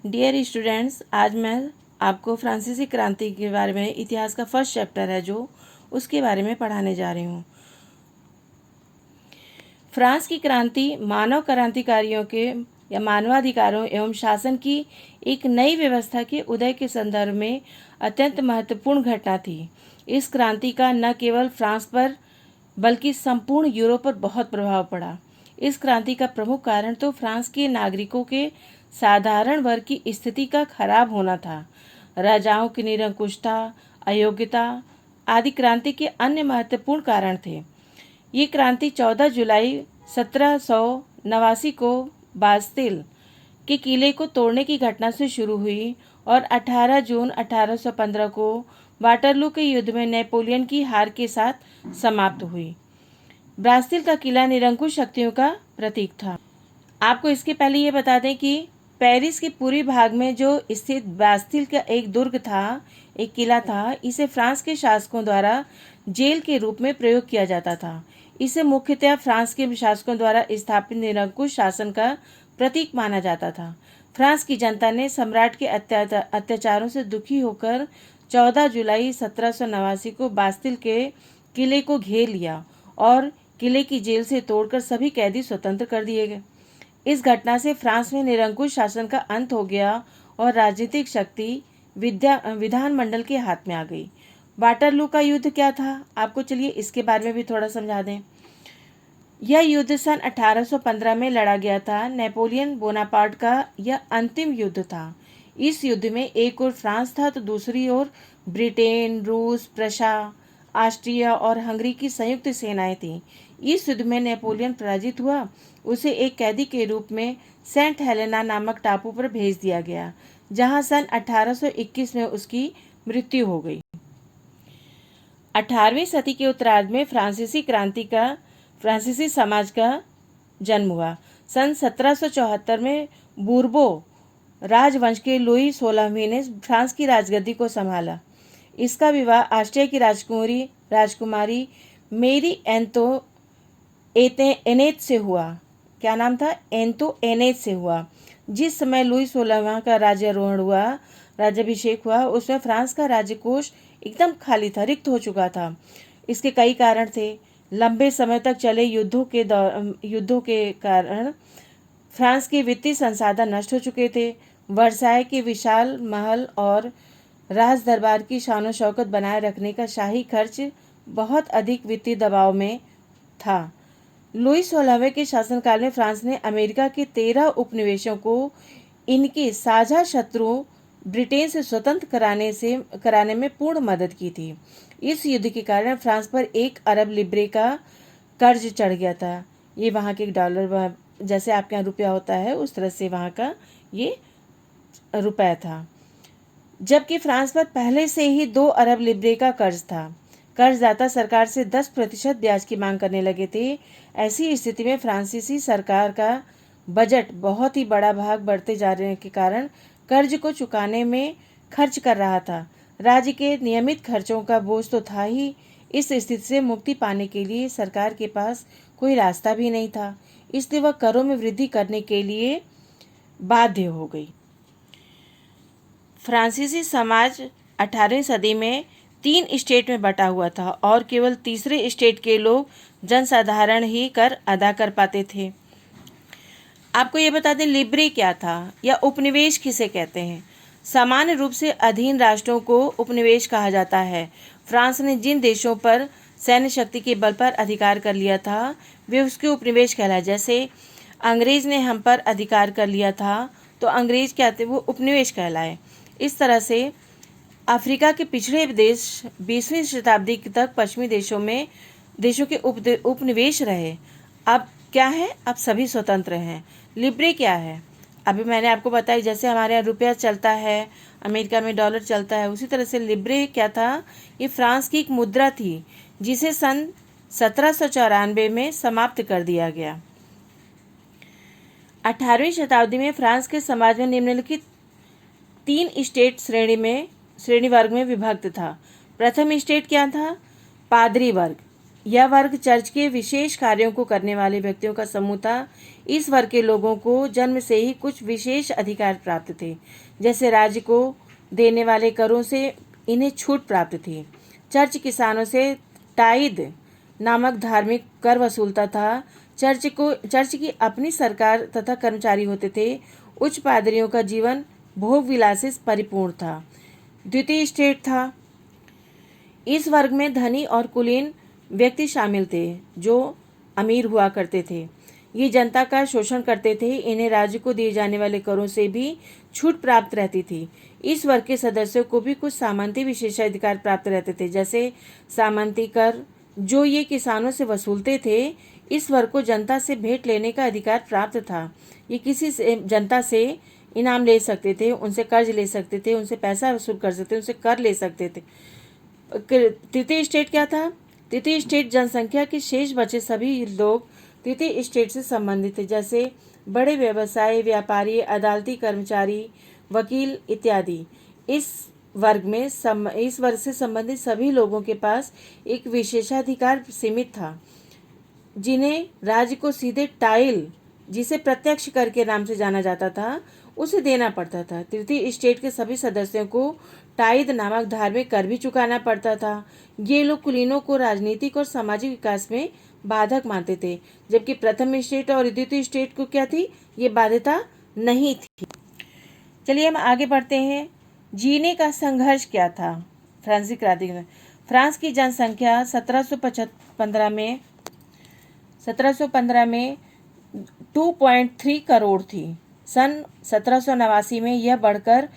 Dear students, आज मैं आपको फ्रांसीसी क्रांति के बारे में, इतिहास का फर्स्ट चैप्टर है जो उसके बारे में पढ़ाने जा रही हूँ। फ्रांस की क्रांति मानव क्रांतिकारियों के या मानवाधिकारों एवं शासन की एक नई व्यवस्था के उदय के संदर्भ में अत्यंत महत्वपूर्ण घटना थी। इस क्रांति का न केवल फ्रांस पर बल्कि संपूर्ण यूरोप पर बहुत प्रभाव पड़ा। इस क्रांति का प्रमुख कारण तो फ्रांस के नागरिकों के साधारण वर्ग की स्थिति का खराब होना था। राजाओं की निरंकुशता, अयोग्यता आदि क्रांति के अन्य महत्वपूर्ण कारण थे। ये क्रांति 14 जुलाई 1789 को बास्तिल के किले को तोड़ने की घटना से शुरू हुई और 18 जून 1815 को वाटरलू के युद्ध में नेपोलियन की हार के साथ समाप्त हुई। बास्तिल का किला निरंकुश शक्तियों का प्रतीक था। आपको इसके पहले ये बता दें कि पेरिस के पूर्वी भाग में जो स्थित बास्तिल का एक दुर्ग था, एक किला था, इसे फ्रांस के शासकों द्वारा जेल के रूप में प्रयोग किया जाता था। इसे मुख्यतः फ्रांस के शासकों द्वारा स्थापित निरंकुश शासन का प्रतीक माना जाता था। फ्रांस की जनता ने सम्राट के अत्याचारों से दुखी होकर 14 जुलाई 1789 को बास्तिल के किले को घेर लिया और किले की जेल से तोड़कर सभी कैदी स्वतंत्र कर दिए गए। इस घटना से फ्रांस में निरंकुश शासन का अंत हो गया और राजनीतिक शक्ति विधानमंडल के हाथ में आ गई। वाटरलू का युद्ध क्या था, आपको चलिए इसके बारे में भी थोड़ा समझा दें। यह युद्ध सन 1815 में लड़ा गया था। नेपोलियन बोनापार्ट का यह अंतिम युद्ध था। इस युद्ध में एक ओर फ्रांस था तो दूसरी ओर ब्रिटेन, रूस, प्रशा, ऑस्ट्रिया और हंगरी की संयुक्त सेनाएं थीं। इस युद्ध में नेपोलियन पराजित हुआ। उसे एक कैदी के रूप में सेंट हेलेना नामक टापू पर भेज दिया गया, जहां सन 1821 में उसकी मृत्यु हो गई। 18वीं सदी के उत्तरार्ध में फ्रांसीसी समाज का जन्म हुआ। सन 1774 में बूर्बो राजवंश के लुई 16वें ने फ्रांस की राजगद्दी को संभाला। इसका विवाह ऑस्ट्रिया की राजकुमारी मेरी एनेत से हुआ। क्या नाम था? एनेत से हुआ। जिस समय लुई 16वां का राज्याभिषेक हुआ, उसमें फ्रांस का राजकोष एकदम खाली था, रिक्त हो चुका था। इसके कई कारण थे। लंबे समय तक चले युद्धों के कारण फ्रांस के वित्तीय संसाधन नष्ट हो चुके थे। वर्साय के विशाल महल और राज दरबार की शानो शौकत बनाए रखने का शाही खर्च बहुत अधिक वित्तीय दबाव में था। लुई 16वें के शासनकाल में फ्रांस ने अमेरिका के 13 उपनिवेशों को इनके साझा शत्रु ब्रिटेन से स्वतंत्र कराने में पूर्ण मदद की थी। इस युद्ध के कारण फ्रांस पर 1 अरब लिब्रे का कर्ज चढ़ गया था। ये वहाँ के डॉलर, जैसे आपके यहाँ रुपया होता है उस तरह से वहाँ का ये रुपया था। जबकि फ्रांस पर पहले से ही 2 अरब लिब्रे का कर्ज था। कर्जदाता सरकार से 10% ब्याज की मांग करने लगे थे। ऐसी स्थिति में फ्रांसीसी सरकार का बजट बहुत ही बड़ा भाग बढ़ते जाने के कारण कर्ज को चुकाने में खर्च कर रहा था। राज्य के नियमित खर्चों का बोझ तो था ही। इस स्थिति से मुक्ति पाने के लिए सरकार के पास कोई रास्ता भी नहीं था, इसलिए वह करों में वृद्धि करने के लिए बाध्य हो गई। फ्रांसीसी समाज 18वीं सदी में 3 स्टेट में बटा हुआ था और केवल तीसरे स्टेट के लोग जनसाधारण ही कर अदा कर पाते थे। आपको ये बता दें, लिब्रे क्या था या उपनिवेश किसे कहते हैं। सामान्य रूप से अधीन राष्ट्रों को उपनिवेश कहा जाता है। फ्रांस ने जिन देशों पर सैन्य शक्ति के बल पर अधिकार कर लिया था वे उसके उपनिवेश कहलाए। जैसे अंग्रेज ने हम पर अधिकार कर लिया था तो अंग्रेज क्या थे, वो उपनिवेश कहलाए। इस तरह से अफ्रीका के पिछड़े देश 20वीं शताब्दी तक पश्चिमी देशों के उपनिवेश रहे। अब क्या है, अब सभी स्वतंत्र हैं। लिब्रे क्या है, अभी मैंने आपको बताया, जैसे हमारे यहाँ रुपया चलता है, अमेरिका में डॉलर चलता है, उसी तरह से लिब्रे क्या था, ये फ्रांस की एक मुद्रा थी जिसे सन 1794 में समाप्त कर दिया गया। 18वीं शताब्दी में फ्रांस के समाज में निम्नलिखित 3 स्टेट श्रेणी वर्ग में विभक्त था। प्रथम स्टेट क्या था? पादरी वर्ग। यह वर्ग चर्च के विशेष कार्यों को करने वाले व्यक्तियों का समूह था। इस वर्ग के लोगों को जन्म से ही कुछ विशेष अधिकार प्राप्त थे, जैसे राज्य को देने वाले करों से इन्हें छूट प्राप्त थी। चर्च किसानों से टाइद नामक धार्मिक कर वसूलता था। चर्च की अपनी सरकार तथा कर्मचारी होते थे। उच्च पादरियों का जीवन भोग विलास से परिपूर्ण था। द्वितीय स्टेट था। इस वर्ग में धनी और कुलीन व्यक्ति शामिल थे जो अमीर हुआ करते थे। ये जनता का शोषण करते थे। इन्हें राज्य को दिए जाने वाले करों से भी छूट प्राप्त रहती थी। इस वर्ग के सदस्यों को भी कुछ सामंती विशेषाधिकार प्राप्त रहते थे, जैसे सामंती कर जो ये किसानों से वसूलते थे। इस वर्ग को जनता से भेंट लेने का अधिकार प्राप्त था। ये किसी से जनता से इनाम ले सकते थे, उनसे कर्ज ले सकते थे, उनसे पैसा वसूल कर सकते थे, उनसे कर ले सकते थे। तृतीय स्टेट क्या था? तृतीय स्टेट जनसंख्या के शेष बचे सभी लोग तृतीय स्टेट से संबंधित थे, जैसे बड़े व्यवसायी, व्यापारी, अदालती कर्मचारी, वकील इत्यादि। इस वर्ग से संबंधित सभी लोगों के पास एक विशेषाधिकार सीमित था, जिन्हें राज्य को सीधे टाइल, जिसे प्रत्यक्ष कर के नाम से जाना जाता था, उसे देना पड़ता था। तृतीय स्टेट के सभी सदस्यों को टाइद नामक धार्मिक कर भी चुकाना पड़ता था। ये लोग कुलीनों को राजनीतिक और सामाजिक विकास में बाधक मानते थे, जबकि प्रथम स्टेट और द्वितीय स्टेट को क्या थी? ये बाध्यता नहीं थी। चलिए हम आगे बढ़ते हैं। जीने का संघर्ष क्या था? फ्रांसीसी क्रांति में फ्रांस की जनसंख्या 1715 में 2.3 करोड़ थी। सन 1789 में यह बढ़कर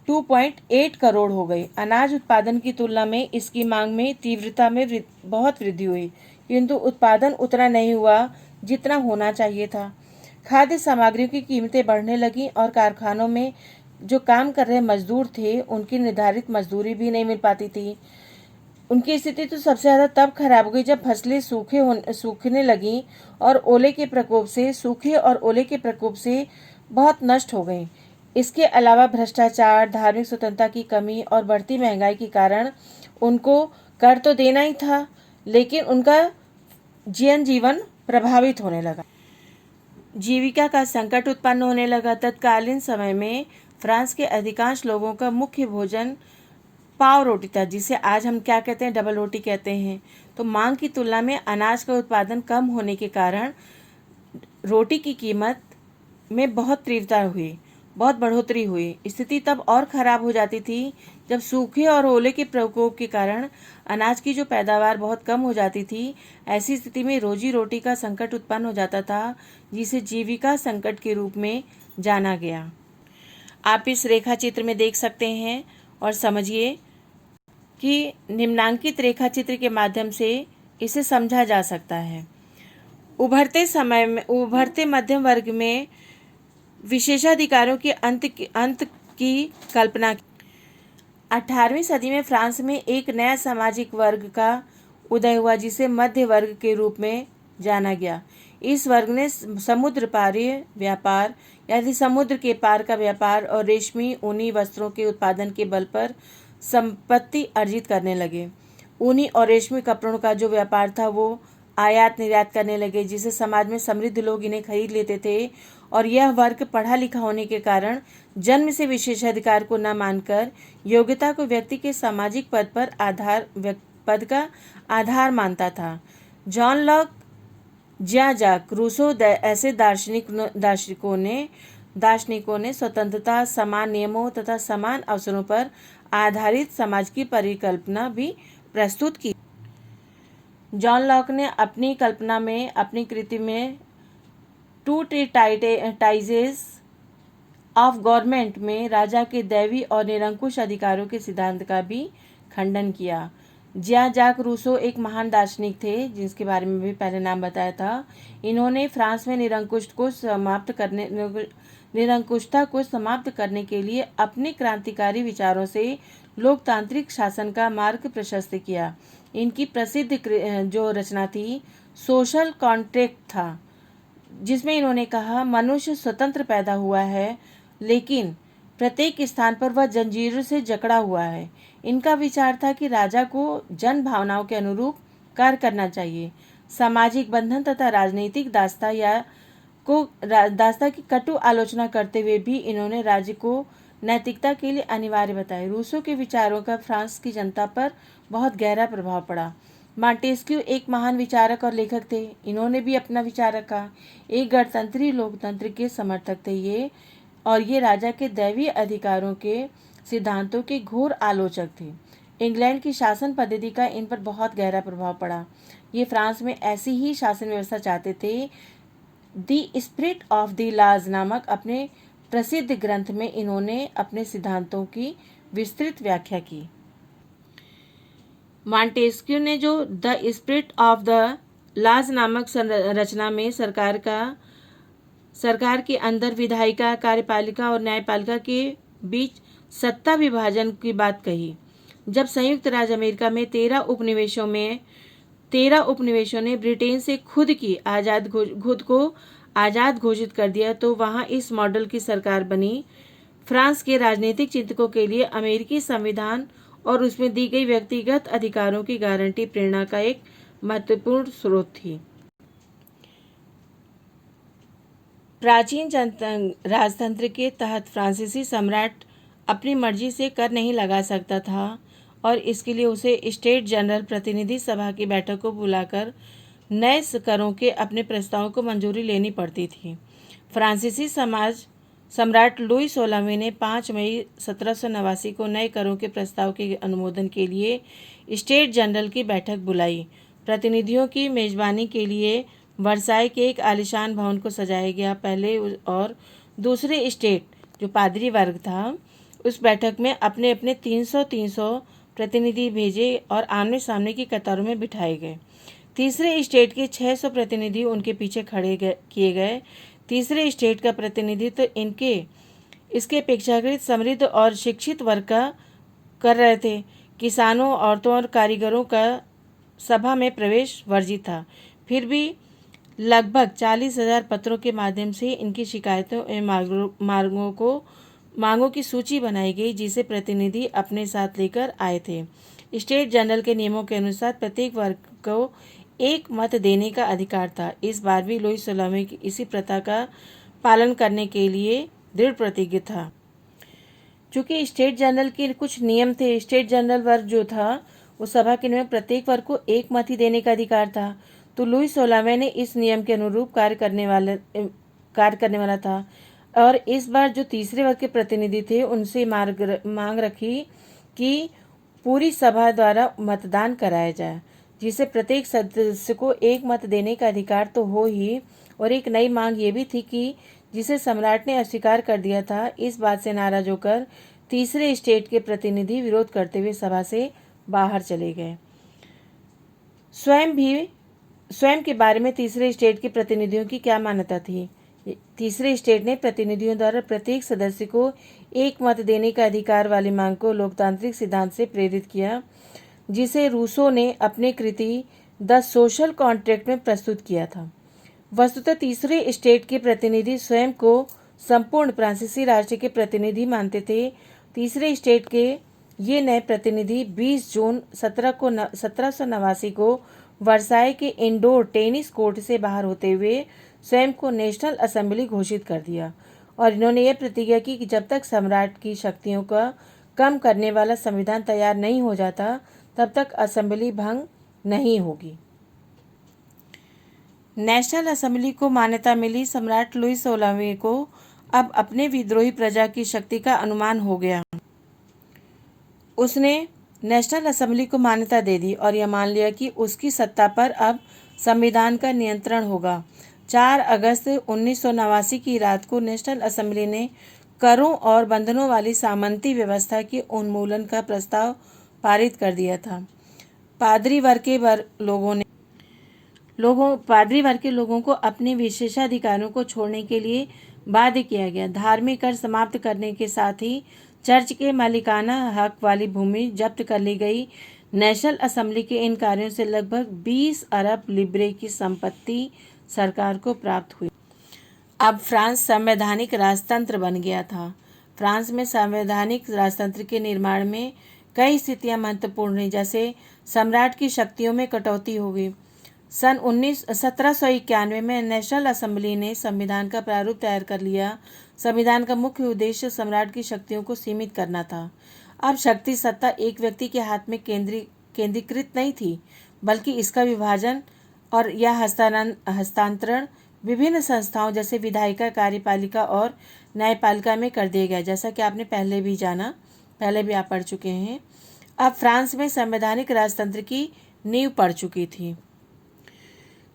2.8 करोड़ हो गई। अनाज उत्पादन की तुलना में इसकी मांग में तीव्रता में बहुत वृद्धि हुई, किंतु उत्पादन उतना नहीं हुआ जितना होना चाहिए था। खाद्य सामग्रियों की कीमतें बढ़ने लगीं और कारखानों में जो काम कर रहे मजदूर थे उनकी निर्धारित मजदूरी भी नहीं मिल पाती थी। उनकी स्थिति तो सबसे ज़्यादा तब खराब हो गई जब फसलें सूखने लगीं और सूखे और ओले के प्रकोप से बहुत नष्ट हो गई। इसके अलावा भ्रष्टाचार, धार्मिक स्वतंत्रता की कमी और बढ़ती महंगाई के कारण उनको कर तो देना ही था, लेकिन उनका जीवन प्रभावित होने लगा। जीविका का संकट उत्पन्न होने लगा। तत्कालीन समय में फ्रांस के अधिकांश लोगों का मुख्य भोजन पाव रोटी था, जिसे आज हम क्या कहते हैं? डबल रोटी कहते हैं। तो मांग की तुलना में अनाज का उत्पादन कम होने के कारण रोटी की कीमत में बहुत बढ़ोतरी हुई। स्थिति तब और खराब हो जाती थी जब सूखे और ओले के प्रकोप के कारण अनाज की जो पैदावार बहुत कम हो जाती थी। ऐसी स्थिति में रोजी रोटी का संकट उत्पन्न हो जाता था, जिसे जीविका संकट के रूप में जाना गया। आप इस रेखा चित्र में देख सकते हैं और समझिए कि निम्नांकित रेखा चित्र के माध्यम से इसे समझा जा सकता है। उभरते मध्यम वर्ग में विशेषाधिकारों के अंत की कल्पना। 18वीं सदी में फ्रांस में एक नया सामाजिक वर्ग का उदय हुआ, जिसे मध्य वर्ग के रूप में जाना गया। इस वर्ग ने समुद्र पारीय व्यापार यानी समुद्र के पार का व्यापार और रेशमी ऊनी वस्त्रों के उत्पादन के बल पर संपत्ति अर्जित करने लगे। ऊनी और रेशमी कपड़ों का जो व्यापार था वो आयात निर्यात करने लगे, जिसे समाज में समृद्ध लोग इन्हें खरीद लेते थे। और यह वर्ग पढ़ा लिखा होने के कारण जन्म से विशेषाधिकार को न मानकर योग्यता को व्यक्ति के सामाजिक पद का आधार मानता था। जॉन लॉक, ज्यां जाक रूसो ऐसे दार्शनिकों ने स्वतंत्रता, समान नियमों तथा समान अवसरों पर आधारित समाज की परिकल्पना भी प्रस्तुत की। जॉन लॉक ने अपनी कृति में टू ट्रीटाइजेस ऑफ गवर्नमेंट में राजा के दैवी और निरंकुश अधिकारों के सिद्धांत का भी खंडन किया। ज्यां जाक रूसो एक महान दार्शनिक थे, जिसके बारे में भी पहले नाम बताया था। इन्होंने फ्रांस में निरंकुशता को समाप्त करने के लिए अपने क्रांतिकारी विचारों से लोकतांत्रिक शासन का मार्ग प्रशस्त किया। इनकी प्रसिद्ध जो रचना थी सोशल कॉन्ट्रैक्ट था, जिसमें इन्होंने कहा मनुष्य स्वतंत्र पैदा हुआ है, लेकिन प्रत्येक स्थान पर वह जंजीरों से जकड़ा हुआ है। इनका विचार था कि राजा को जन भावनाओं के अनुरूप कार्य करना चाहिए। सामाजिक बंधन तथा राजनीतिक दास्ता की कटु आलोचना करते हुए भी इन्होंने राज्य को नैतिकता के लिए अनिवार्य बताया। रूसो के विचारों का फ्रांस की जनता पर बहुत गहरा प्रभाव पड़ा। मॉन्टेस्क्यू एक महान विचारक और लेखक थे। इन्होंने भी अपना विचार रखा। एक गणतंत्री लोकतंत्र के समर्थक थे ये राजा के दैवीय अधिकारों के सिद्धांतों के घोर आलोचक थे। इंग्लैंड की शासन पद्धति का इन पर बहुत गहरा प्रभाव पड़ा। ये फ्रांस में ऐसी ही शासन व्यवस्था चाहते थे। The spirit of the laws नामक अपने प्रसिद्ध ग्रंथ में इन्होंने अपने सिद्धांतों की विस्तृत व्याख्या की। मॉन्टेस्क्यू ने जो the spirit of the laws नामक रचना में सरकार के अंदर विधायिका, कार्यपालिका और न्यायपालिका के बीच सत्ता विभाजन की बात कही। जब संयुक्त राज्य अमेरिका में 13 उपनिवेशों ने ब्रिटेन से खुद को आज़ाद घोषित कर दिया तो वहां इस मॉडल की सरकार बनी। फ्रांस के राजनीतिक चिंतकों के लिए अमेरिकी संविधान और उसमें दी गई व्यक्तिगत अधिकारों की गारंटी प्रेरणा का एक महत्वपूर्ण स्रोत थी। प्राचीन राजतंत्र के तहत फ्रांसीसी सम्राट अपनी मर्जी से कर नहीं लगा सकता था और इसके लिए उसे स्टेट जनरल प्रतिनिधि सभा की बैठक को बुलाकर नए करों के अपने प्रस्तावों को मंजूरी लेनी पड़ती थी। फ्रांसीसी सम्राट लुई 16वें ने 5 मई 1789 को नए करों के प्रस्ताव के अनुमोदन के लिए स्टेट जनरल की बैठक बुलाई। प्रतिनिधियों की मेजबानी के लिए वर्साई के एक आलीशान भवन को सजाया गया। पहले और दूसरे स्टेट जो पादरी वर्ग था उस बैठक में अपने अपने 300 प्रतिनिधि भेजे और आमने सामने की कतारों में बिठाए गए। तीसरे स्टेट के 600 प्रतिनिधि उनके पीछे खड़े किए गए। तीसरे स्टेट का प्रतिनिधित्व इसके अपेक्षाकृत समृद्ध और शिक्षित वर्ग का कर रहे थे। किसानों, औरतों और कारीगरों का सभा में प्रवेश वर्जित था। फिर भी लगभग 40,000 पत्रों के माध्यम से इनकी शिकायतों एवं मांगों की सूची बनाई गई जिसे प्रतिनिधि अपने साथ लेकर आए थे। स्टेट जनरल के नियमों के अनुसार प्रत्येक वर्ग को एक मत देने का अधिकार था। इस बार भी लुई 16वें की इसी प्रथा का पालन करने के लिए दृढ़ प्रतिज्ञ था। चूंकि स्टेट जनरल के कुछ नियम थे, स्टेट जनरल वर्ग जो था उस सभा के नियम प्रत्येक वर्ग को एक मत ही देने का अधिकार था, तो लुई 16वें ने इस नियम के अनुरूप कार्य करने वाला था और इस बार जो तीसरे वर्ग के प्रतिनिधि थे उनसे मांग रखी कि पूरी सभा द्वारा मतदान कराया जाए जिसे प्रत्येक सदस्य को एक मत देने का अधिकार तो हो ही, और एक नई मांग ये भी थी कि जिसे सम्राट ने अस्वीकार कर दिया था। इस बात से नाराज होकर तीसरे स्टेट के प्रतिनिधि विरोध करते हुए सभा से बाहर चले गए। स्वयं के बारे में तीसरे स्टेट के प्रतिनिधियों की क्या मान्यता थी? तीसरे स्टेट ने प्रतिनिधियों द्वारा प्रत्येक सदस्य को एक मत देने का अधिकार वाली मांग को लोकतांत्रिक सिद्धांत से प्रेरित किया जिसे रूसो ने अपने कृति द सोशल कॉन्ट्रैक्ट में प्रस्तुत किया था। वस्तुतः तीसरे स्टेट के प्रतिनिधि स्वयं को संपूर्ण फ्रांसीसी राष्ट्र के प्रतिनिधि मानते थे। तीसरे स्टेट के ये नए प्रतिनिधि 20 जून 1789 को वर्साई के इंडोर टेनिस कोर्ट से बाहर होते हुए स्वयं को नेशनल असेंबली घोषित कर दिया और इन्होंने यह प्रतिज्ञा की कि जब तक सम्राट की शक्तियों का कम करने वाला संविधान तैयार नहीं हो जाता तब तक असेंबली भंग नहीं होगी। नेशनल असेंबली को मान्यता मिली। सम्राट लुई 16वें को अब अपने विद्रोही प्रजा की शक्ति का अनुमान हो गया। उसने नेशनल असेंबली को मान्यता दे दी और यह मान लिया कि उसकी सत्ता पर अब संविधान का नियंत्रण होगा। 4 अगस्त 1989 की रात को नेशनल असेंबली ने करों और बंधनों वाली सामंती व्यवस्था के उन्मूलन का प्रस्ताव पारित कर दिया था। पादरी वर्ग के लोगों को अपने विशेषाधिकारों को छोड़ने के लिए बाध्य किया गया। धार्मिक कर समाप्त करने के साथ ही चर्च के मालिकाना हक वाली भूमि जब्त कर ली गई। नेशनल असेंबली के इन कार्यों से लगभग 20 अरब लिब्रे की संपत्ति सरकार को प्राप्त हुई। अब फ्रांस संवैधानिक राजतंत्र बन गया था। फ्रांस में संवैधानिक राजतंत्र के निर्माण में कई स्थितियां महत्वपूर्ण रही, जैसे सम्राट की शक्तियों में कटौती हो गई। सन 1791 में नेशनल असेंबली ने संविधान का प्रारूप तैयार कर लिया। संविधान का मुख्य उद्देश्य सम्राट की शक्तियों को सीमित करना था। अब शक्ति सत्ता एक व्यक्ति के हाथ में केंद्रीकृत नहीं थी, बल्कि इसका विभाजन और या हस्तांतरण विभिन्न संस्थाओं जैसे विधायिका, कार्यपालिका और न्यायपालिका में कर दिया गया, जैसा कि आपने पहले भी आप पढ़ चुके हैं। अब फ्रांस में संवैधानिक राजतंत्र की नींव पड़ चुकी थी।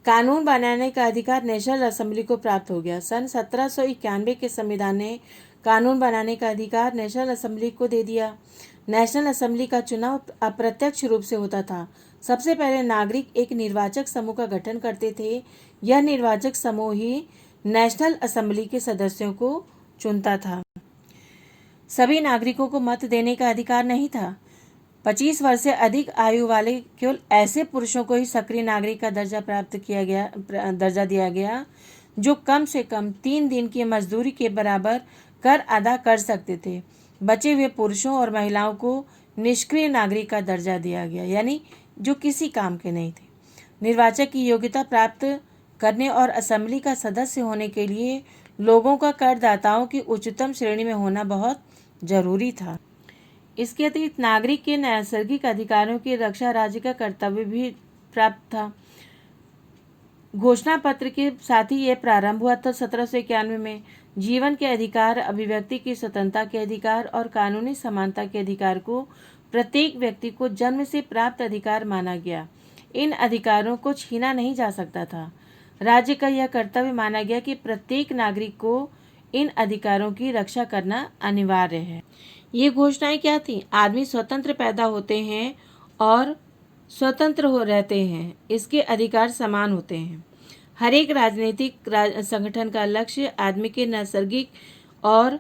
कानून बनाने का अधिकार नेशनल असेंबली को प्राप्त हो गया। सन 1791 के संविधान ने कानून बनाने का अधिकार नेशनल असेंबली को दे दिया। नेशनल असेंबली का चुनाव अप्रत्यक्ष रूप से होता था। सबसे पहले नागरिक एक निर्वाचक समूह का गठन करते थे। यह निर्वाचक समूह ही नेशनल असेंबली के सदस्यों को चुनता था। सभी नागरिकों को मत देने का अधिकार नहीं था। 25 वर्ष से अधिक आयु वाले केवल ऐसे पुरुषों को ही सक्रिय नागरिक का दर्जा दिया गया जो कम से कम 3 दिन की मजदूरी के बराबर कर अदा कर सकते थे। बचे हुए पुरुषों और महिलाओं को निष्क्रिय नागरिक का दर्जा दिया गया, यानी जो किसी काम के नहीं थे। निर्वाचक की योग्यता प्राप्त करने और असेंबली का सदस्य होने के लिए लोगों का करदाताओं की उच्चतम श्रेणी में होना बहुत जरूरी था। इसके अतिरिक्त नागरिक के नैसर्गिक अधिकारों की रक्षा राज्य का कर्तव्य भी प्राप्त था। घोषणा पत्र के साथ ही यह प्रारंभ हुआ था 1791 में। जीवन के अधिकार, अभिव्यक्ति की स्वतंत्रता के अधिकार और कानूनी समानता के अधिकार को प्रत्येक व्यक्ति को जन्म से प्राप्त अधिकार माना गया। इन अधिकारों को छीना नहीं जा सकता था। राज्य का यह कर्तव्य माना गया कि प्रत्येक नागरिक को इन अधिकारों की रक्षा करना अनिवार्य है। ये घोषणाएं क्या थी? आदमी स्वतंत्र पैदा होते हैं और स्वतंत्र रहते हैं। इसके अधिकार समान होते हैं। हर एक राजनीतिक संगठन का लक्ष्य आदमी के नैसर्गिक और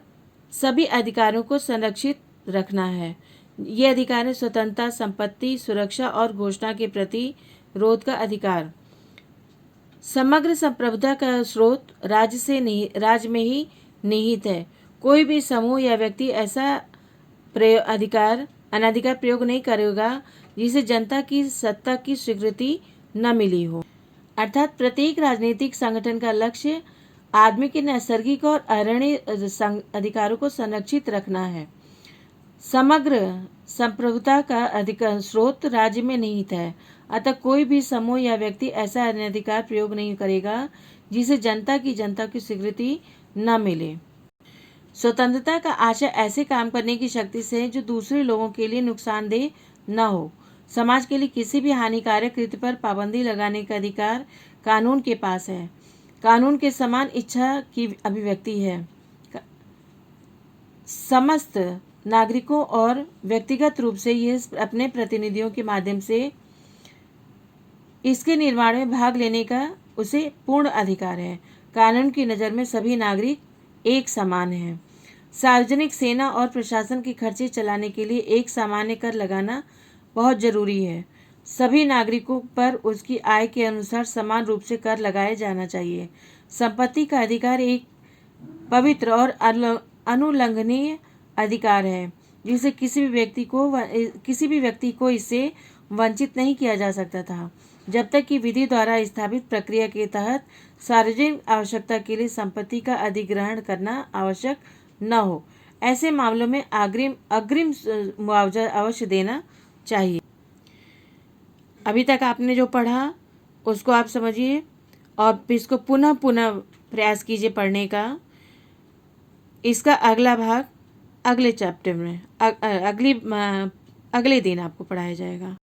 सभी अधिकारों को संरक्षित रखना है। ये अधिकार है स्वतंत्रता, संपत्ति, सुरक्षा और घोषणा के प्रति विरोध का अधिकार। समग्र संप्रभुता का स्रोत राज्य में ही निहित है। कोई भी समूह या व्यक्ति ऐसा अनाधिकार प्रयोग नहीं करेगा जिसे जनता की सत्ता की स्वीकृति न मिली हो। अर्थात प्रत्येक राजनीतिक संगठन का लक्ष्य आदमी के नैसर्गिक और अरण्य अधिकारों को संरक्षित रखना है। समग्र संप्रभुता का अधिकार स्रोत राज्य में निहित है। अतः कोई भी समूह या व्यक्ति ऐसा अनाधिकार प्रयोग नहीं करेगा जिसे जनता की स्वीकृति न मिले। स्वतंत्रता का आशय ऐसे काम करने की शक्ति से है जो दूसरे लोगों के लिए नुकसानदेह न हो। समाज के लिए किसी भी हानिकारक कृत्य पर पाबंदी लगाने का अधिकार कानून के पास है। कानून के समान इच्छा की अभिव्यक्ति है। समस्त नागरिकों और व्यक्तिगत रूप से यह अपने प्रतिनिधियों के माध्यम से इसके निर्माण में भाग लेने का उसे पूर्ण अधिकार है। कानून की नज़र में सभी नागरिक एक समान हैं। सार्वजनिक सेना और प्रशासन के खर्चे चलाने के लिए एक सामान्य कर लगाना बहुत जरूरी है। सभी नागरिकों पर उसकी आय के अनुसार समान रूप से कर लगाया जाना चाहिए। संपत्ति का अधिकार एक पवित्र और अनुल्लंघनीय अधिकार है जिसे किसी भी व्यक्ति को इससे वंचित नहीं किया जा सकता था, जब तक कि विधि द्वारा स्थापित प्रक्रिया के तहत सार्वजनिक आवश्यकता के लिए संपत्ति का अधिग्रहण करना आवश्यक न हो। ऐसे मामलों में अग्रिम मुआवजा अवश्य देना चाहिए। अभी तक आपने जो पढ़ा उसको आप समझिए और इसको पुनः प्रयास कीजिए पढ़ने का। इसका अगला भाग अगले चैप्टर में अगले दिन आपको पढ़ाया जाएगा।